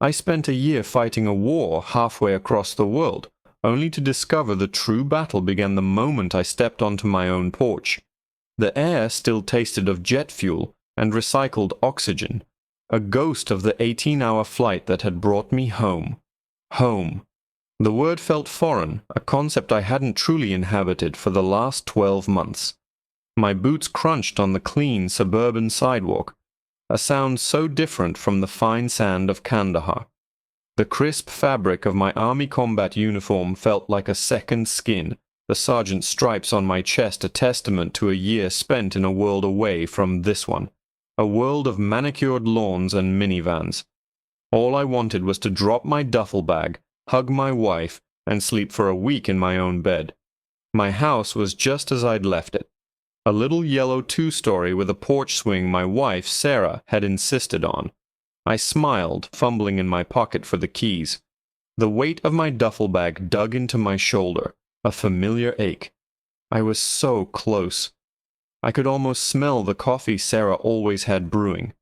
I spent a year fighting a war halfway across the world, only to discover the true battle began the moment I stepped onto my own porch. The air still tasted of jet fuel and recycled oxygen, a ghost of the 18-hour flight that had brought me home. Home. The word felt foreign, a concept I hadn't truly inhabited for the last 12 months. My boots crunched on the clean suburban sidewalk, a sound so different from the fine sand of Kandahar. The crisp fabric of my army combat uniform felt like a second skin, the sergeant's stripes on my chest a testament to a year spent in a world away from this one, a world of manicured lawns and minivans. All I wanted was to drop my duffel bag, hug my wife, and sleep for a week in my own bed. My house was just as I'd left it. A little yellow two-story with a porch swing my wife, Sarah, had insisted on. I smiled, fumbling in my pocket for the keys. The weight of my duffel bag dug into my shoulder, a familiar ache. I was so close. I could almost smell the coffee Sarah always had brewing.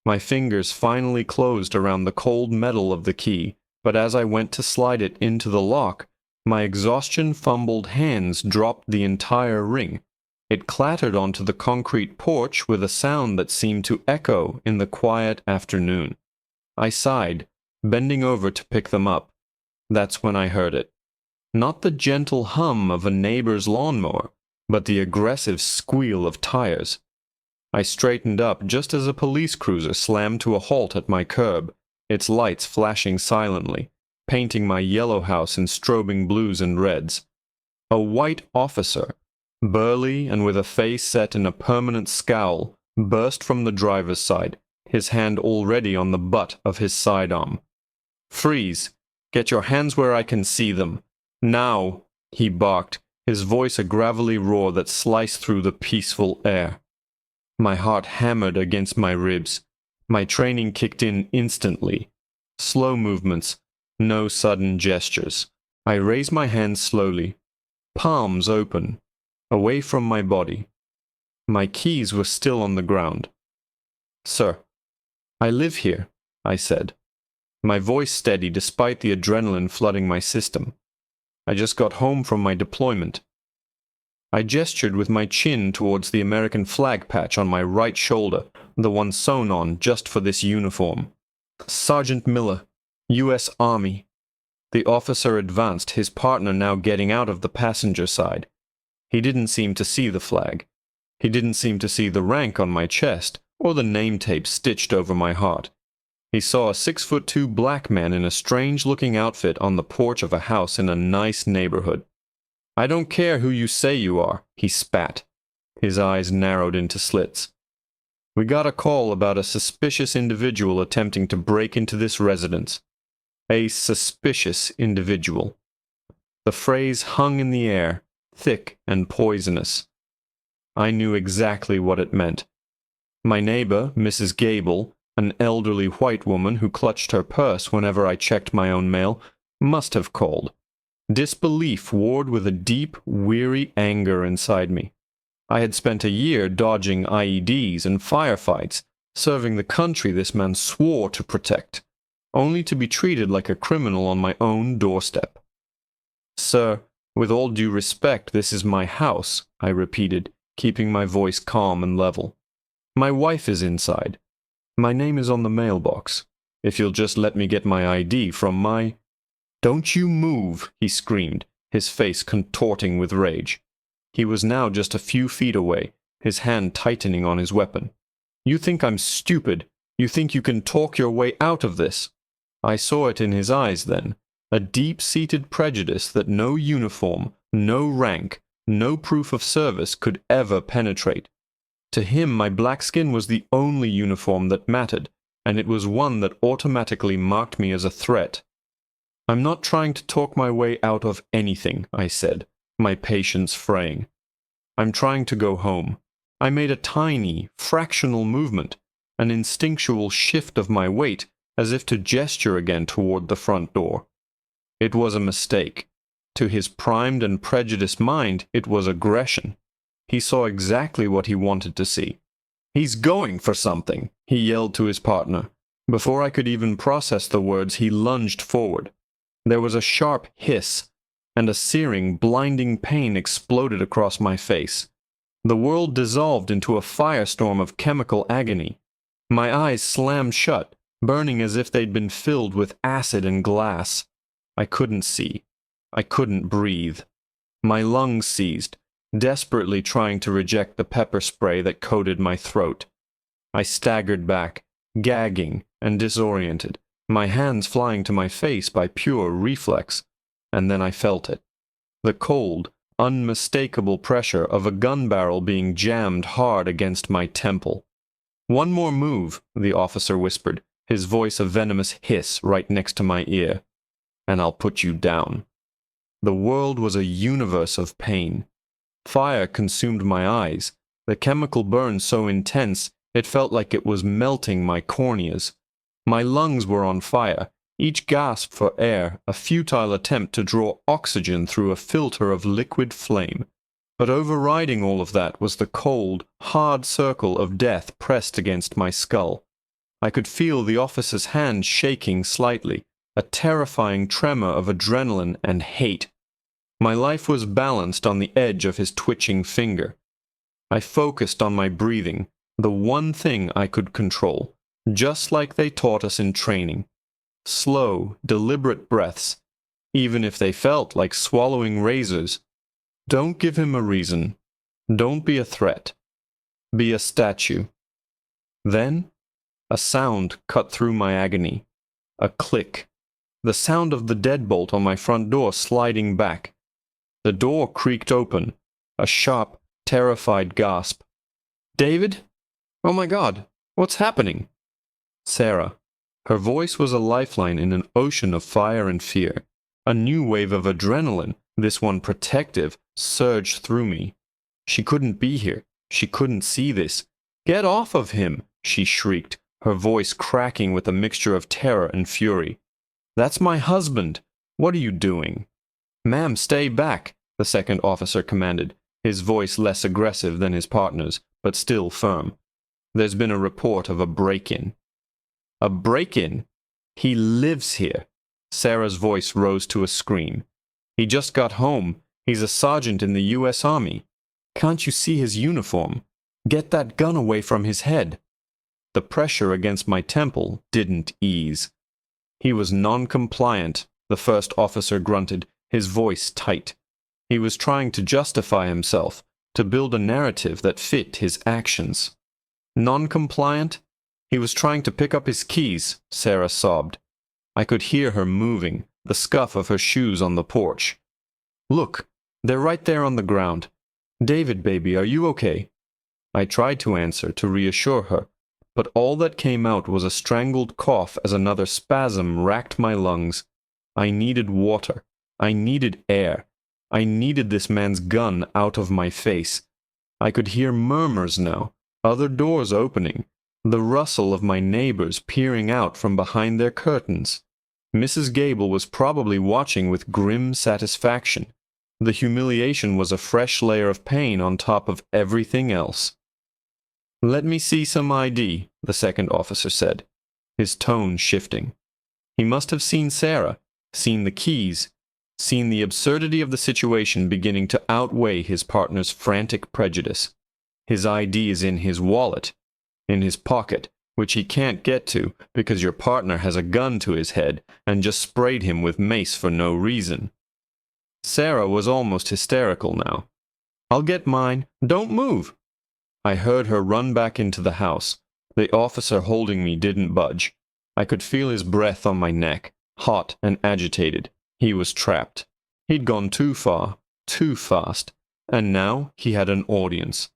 My fingers finally closed around the cold metal of the key, but as I went to slide it into the lock, my exhaustion-fumbled hands dropped the entire ring. It clattered onto the concrete porch with a sound that seemed to echo in the quiet afternoon. I sighed, bending over to pick them up. That's when I heard it. Not the gentle hum of a neighbor's lawnmower, but the aggressive squeal of tires. I straightened up just as a police cruiser slammed to a halt at my curb, its lights flashing silently, painting my yellow house in strobing blues and reds. A white officer, burly and with a face set in a permanent scowl, burst from the driver's side, his hand already on the butt of his sidearm. "Freeze! Get your hands where I can see them! Now!" he barked, his voice a gravelly roar that sliced through the peaceful air. My heart hammered against my ribs. My training kicked in instantly. Slow movements, no sudden gestures. I raised my hands slowly, palms open, away from my body. My keys were still on the ground. "Sir, I live here," I said, my voice steady despite the adrenaline flooding my system. "I just got home from my deployment." I gestured with my chin towards the American flag patch on my right shoulder, the one sewn on just for this uniform. "Sergeant Miller, U.S. Army." The officer advanced, his partner now getting out of the passenger side. He didn't seem to see the flag. He didn't seem to see the rank on my chest or the name tape stitched over my heart. He saw a 6'2" black man in a strange-looking outfit on the porch of a house in a nice neighborhood. "I don't care who you say you are," he spat. His eyes narrowed into slits. "We got a call about a suspicious individual attempting to break into this residence." A suspicious individual. The phrase hung in the air, thick and poisonous. I knew exactly what it meant. My neighbor, Mrs. Gable, an elderly white woman who clutched her purse whenever I checked my own mail, must have called. Disbelief warred with a deep, weary anger inside me. I had spent a year dodging IEDs and firefights, serving the country this man swore to protect, only to be treated like a criminal on my own doorstep. "Sir, with all due respect, this is my house," I repeated, keeping my voice calm and level. "My wife is inside. My name is on the mailbox. If you'll just let me get my ID from my—" "Don't you move," he screamed, his face contorting with rage. He was now just a few feet away, his hand tightening on his weapon. "You think I'm stupid? You think you can talk your way out of this?" I saw it in his eyes then, a deep-seated prejudice that no uniform, no rank, no proof of service could ever penetrate. To him, my black skin was the only uniform that mattered, and it was one that automatically marked me as a threat. "I'm not trying to talk my way out of anything," I said, my patience fraying. "I'm trying to go home." I made a tiny, fractional movement, an instinctual shift of my weight, as if to gesture again toward the front door. It was a mistake. To his primed and prejudiced mind, it was aggression. He saw exactly what he wanted to see. "He's going for something," he yelled to his partner. Before I could even process the words, he lunged forward. There was a sharp hiss, and a searing, blinding pain exploded across my face. The world dissolved into a firestorm of chemical agony. My eyes slammed shut, burning as if they'd been filled with acid and glass. I couldn't see. I couldn't breathe. My lungs seized, desperately trying to reject the pepper spray that coated my throat. I staggered back, gagging and disoriented, my hands flying to my face by pure reflex, and then I felt it. The cold, unmistakable pressure of a gun barrel being jammed hard against my temple. "One more move," the officer whispered, his voice a venomous hiss right next to my ear, "and I'll put you down." The world was a universe of pain. Fire consumed my eyes, the chemical burn so intense it felt like it was melting my corneas. My lungs were on fire, each gasp for air a futile attempt to draw oxygen through a filter of liquid flame. But overriding all of that was the cold, hard circle of death pressed against my skull. I could feel the officer's hand shaking slightly, a terrifying tremor of adrenaline and hate. My life was balanced on the edge of his twitching finger. I focused on my breathing, the one thing I could control, just like they taught us in training. Slow, deliberate breaths, even if they felt like swallowing razors. Don't give him a reason. Don't be a threat. Be a statue. Then, a sound cut through my agony. A click. The sound of the deadbolt on my front door sliding back. The door creaked open. A sharp, terrified gasp. "David? Oh my God, what's happening?" Sarah. Her voice was a lifeline in an ocean of fire and fear. A new wave of adrenaline, this one protective, surged through me. She couldn't be here. She couldn't see this. "Get off of him!" she shrieked, her voice cracking with a mixture of terror and fury. "That's my husband! What are you doing?" "Ma'am, stay back," the second officer commanded, his voice less aggressive than his partner's, but still firm. "There's been a report of a break-in." "A break-in? He lives here." Sarah's voice rose to a scream. "He just got home. He's a sergeant in the U.S. Army. Can't you see his uniform? Get that gun away from his head." The pressure against my temple didn't ease. "He was non-compliant," the first officer grunted, his voice tight. He was trying to justify himself, to build a narrative that fit his actions. "Non-compliant? He was trying to pick up his keys," Sarah sobbed. I could hear her moving, the scuff of her shoes on the porch. "Look, they're right there on the ground. David, baby, are you okay?" I tried to answer, to reassure her, but all that came out was a strangled cough as another spasm racked my lungs. I needed water. I needed air. I needed this man's gun out of my face. I could hear murmurs now, other doors opening, the rustle of my neighbors peering out from behind their curtains. Mrs. Gable was probably watching with grim satisfaction. The humiliation was a fresh layer of pain on top of everything else. "Let me see some ID," the second officer said, his tone shifting. He must have seen Sarah, seen the keys, seen the absurdity of the situation beginning to outweigh his partner's frantic prejudice. His ID is in his wallet, in his pocket, which he can't get to because your partner has a gun to his head and just sprayed him with mace for no reason. Sarah was almost hysterical now. "I'll get mine. Don't move." I heard her run back into the house. The officer holding me didn't budge. I could feel his breath on my neck, hot and agitated. He was trapped. He'd gone too far, too fast, and now he had an audience.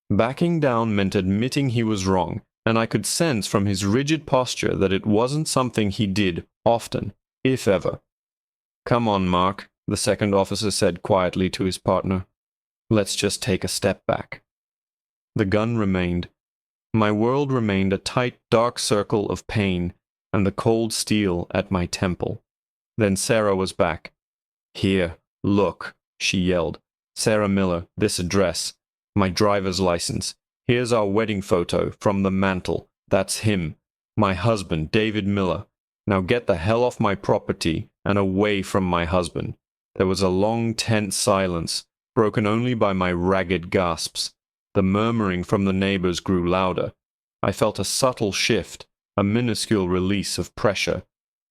Backing down meant admitting he was wrong, and I could sense from his rigid posture that it wasn't something he did often, if ever. "Come on, Mark," the second officer said quietly to his partner. "Let's just take a step back." The gun remained. My world remained a tight, dark circle of pain and the cold steel at my temple. Then Sarah was back. "Here, look," she yelled. "Sarah Miller, this address. My driver's license. Here's our wedding photo from the mantle. That's him. My husband, David Miller. Now get the hell off my property and away from my husband. There was a long, tense silence, broken only by my ragged gasps. The murmuring from the neighbors grew louder. I felt a subtle shift, a minuscule release of pressure.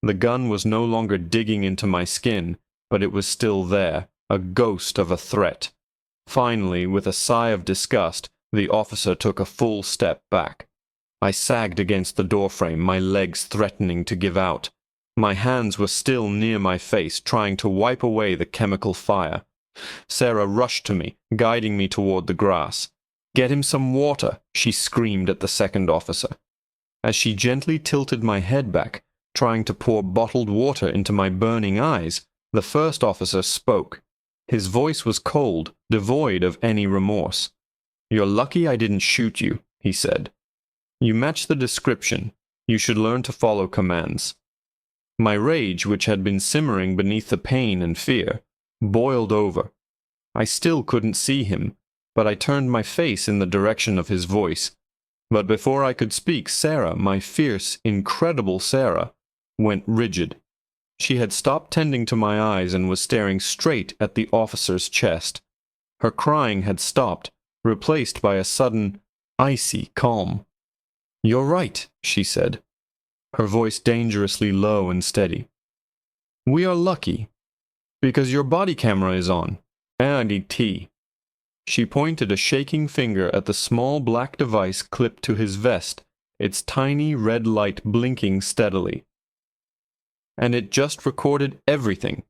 The gun was no longer digging into my skin, but it was still there, a ghost of a threat. Finally, with a sigh of disgust, the officer took a full step back. I sagged against the doorframe, my legs threatening to give out. My hands were still near my face, trying to wipe away the chemical fire. Sarah rushed to me, guiding me toward the grass. "Get him some water," she screamed at the second officer. As she gently tilted my head back, trying to pour bottled water into my burning eyes, the first officer spoke. His voice was cold, devoid of any remorse. "You're lucky I didn't shoot you," he said. "You match the description. You should learn to follow commands." My rage, which had been simmering beneath the pain and fear, boiled over. I still couldn't see him, but I turned my face in the direction of his voice. But before I could speak, Sarah, my fierce, incredible Sarah, went rigid. She had stopped tending to my eyes and was staring straight at the officer's chest. Her crying had stopped, replaced by a sudden, icy calm. "You're right," she said, her voice dangerously low and steady. "We are lucky, because your body camera is on, and it." She pointed a shaking finger at the small black device clipped to his vest, its tiny red light blinking steadily. "And it just recorded everything."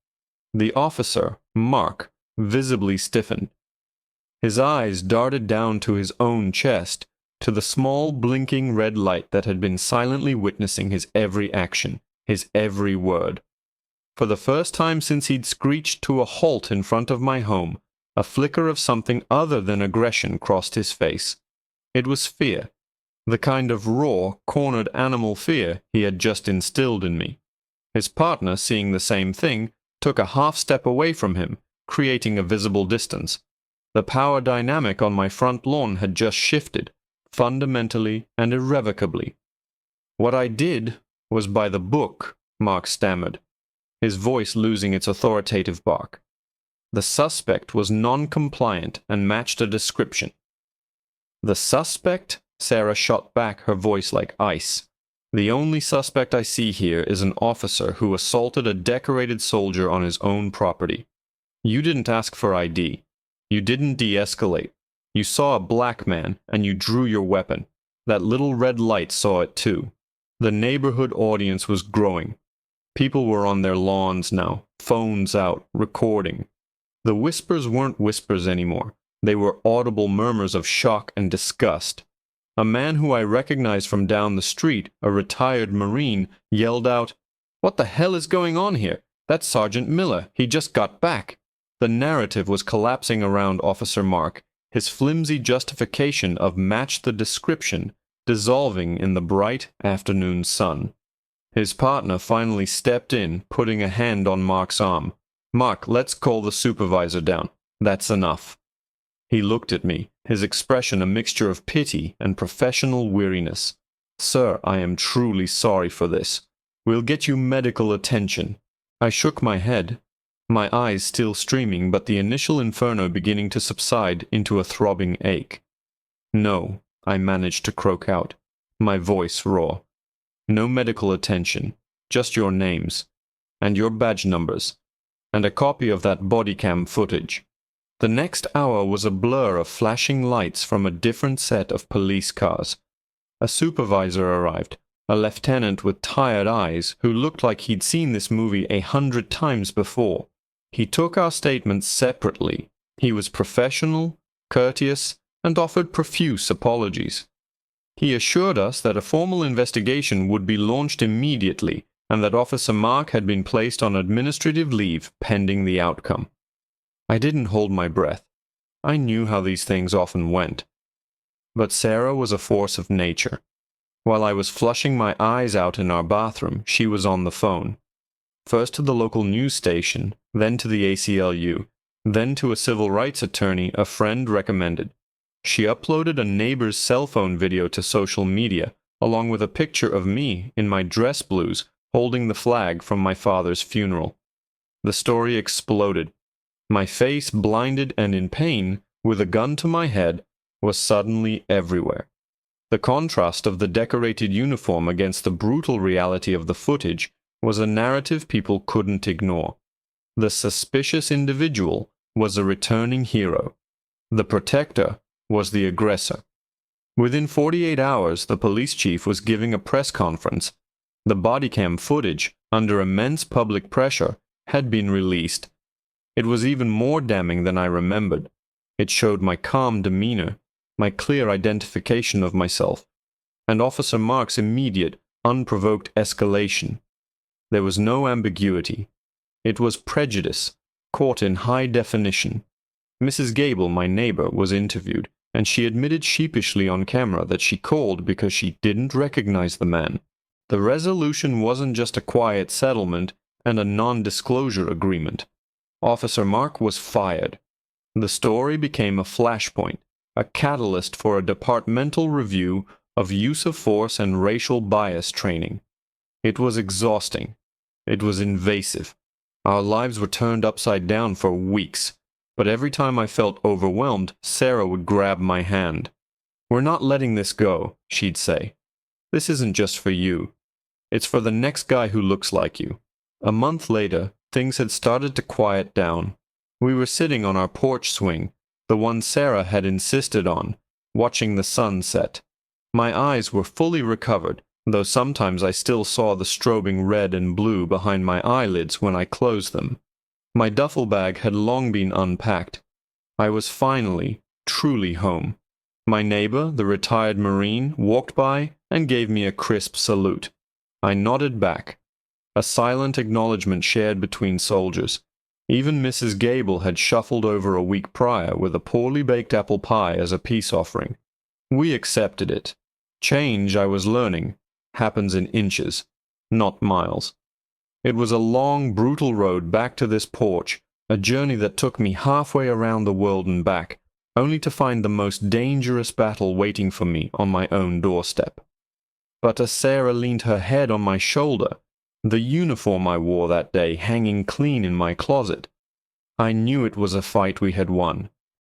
The officer, Mark, visibly stiffened. His eyes darted down to his own chest, to the small blinking red light that had been silently witnessing his every action, his every word. For the first time since he'd screeched to a halt in front of my home, a flicker of something other than aggression crossed his face. It was fear, the kind of raw, cornered animal fear he had just instilled in me. His partner, seeing the same thing, took a half step away from him, creating a visible distance. The power dynamic on my front lawn had just shifted, fundamentally and irrevocably. "What I did was by the book," Mark stammered, his voice losing its authoritative bark. "The suspect was non-compliant and matched a description." "The suspect?" Sarah shot back, her voice like ice. "The only suspect I see here is an officer who assaulted a decorated soldier on his own property. You didn't ask for ID. You didn't de-escalate. You saw a black man, and you drew your weapon. That little red light saw it too." The neighborhood audience was growing. People were on their lawns now, phones out, recording. The whispers weren't whispers anymore. They were audible murmurs of shock and disgust. A man who I recognized from down the street, a retired Marine, yelled out, "What the hell is going on here? That's Sergeant Miller. He just got back." The narrative was collapsing around Officer Mark, his flimsy justification of match the description dissolving in the bright afternoon sun. His partner finally stepped in, putting a hand on Mark's arm. "Mark, let's call the supervisor down. That's enough." He looked at me, his expression a mixture of pity and professional weariness. "Sir, I am truly sorry for this. We'll get you medical attention." I shook my head, my eyes still streaming, but the initial inferno beginning to subside into a throbbing ache. "No," I managed to croak out, my voice raw. "No medical attention, just your names, and your badge numbers, and a copy of that body cam footage." The next hour was a blur of flashing lights from a different set of police cars. A supervisor arrived, a lieutenant with tired eyes who looked like he'd seen this movie 100 times before. He took our statements separately. He was professional, courteous, and offered profuse apologies. He assured us that a formal investigation would be launched immediately and that Officer Mark had been placed on administrative leave pending the outcome. I didn't hold my breath. I knew how these things often went. But Sarah was a force of nature. While I was flushing my eyes out in our bathroom, she was on the phone. First to the local news station, then to the ACLU, then to a civil rights attorney a friend recommended. She uploaded a neighbor's cell phone video to social media, along with a picture of me in my dress blues holding the flag from my father's funeral. The story exploded. My face, blinded and in pain, with a gun to my head, was suddenly everywhere. The contrast of the decorated uniform against the brutal reality of the footage was a narrative people couldn't ignore. The suspicious individual was a returning hero. The protector was the aggressor. Within 48 hours, the police chief was giving a press conference. The body cam footage, under immense public pressure, had been released. It was even more damning than I remembered. It showed my calm demeanor, my clear identification of myself, and Officer Mark's immediate, unprovoked escalation. There was no ambiguity. It was prejudice, caught in high definition. Mrs. Gable, my neighbor, was interviewed, and she admitted sheepishly on camera that she called because she didn't recognize the man. The resolution wasn't just a quiet settlement and a non-disclosure agreement. Officer Mark was fired. The story became a flashpoint, a catalyst for a departmental review of use of force and racial bias training. It was exhausting. It was invasive. Our lives were turned upside down for weeks, but every time I felt overwhelmed, Sarah would grab my hand. "We're not letting this go," she'd say. "This isn't just for you. It's for the next guy who looks like you." A month later, things had started to quiet down. We were sitting on our porch swing, the one Sarah had insisted on, watching the sun set. My eyes were fully recovered, though sometimes I still saw the strobing red and blue behind my eyelids when I closed them. My duffel bag had long been unpacked. I was finally, truly home. My neighbor, the retired Marine, walked by and gave me a crisp salute. I nodded back. A silent acknowledgement shared between soldiers. Even Mrs. Gable had shuffled over a week prior with a poorly baked apple pie as a peace offering. We accepted it. Change, I was learning, happens in inches, not miles. It was a long, brutal road back to this porch, a journey that took me halfway around the world and back, only to find the most dangerous battle waiting for me on my own doorstep. But as Sarah leaned her head on my shoulder, the uniform I wore that day hanging clean in my closet, I knew it was a fight we had won.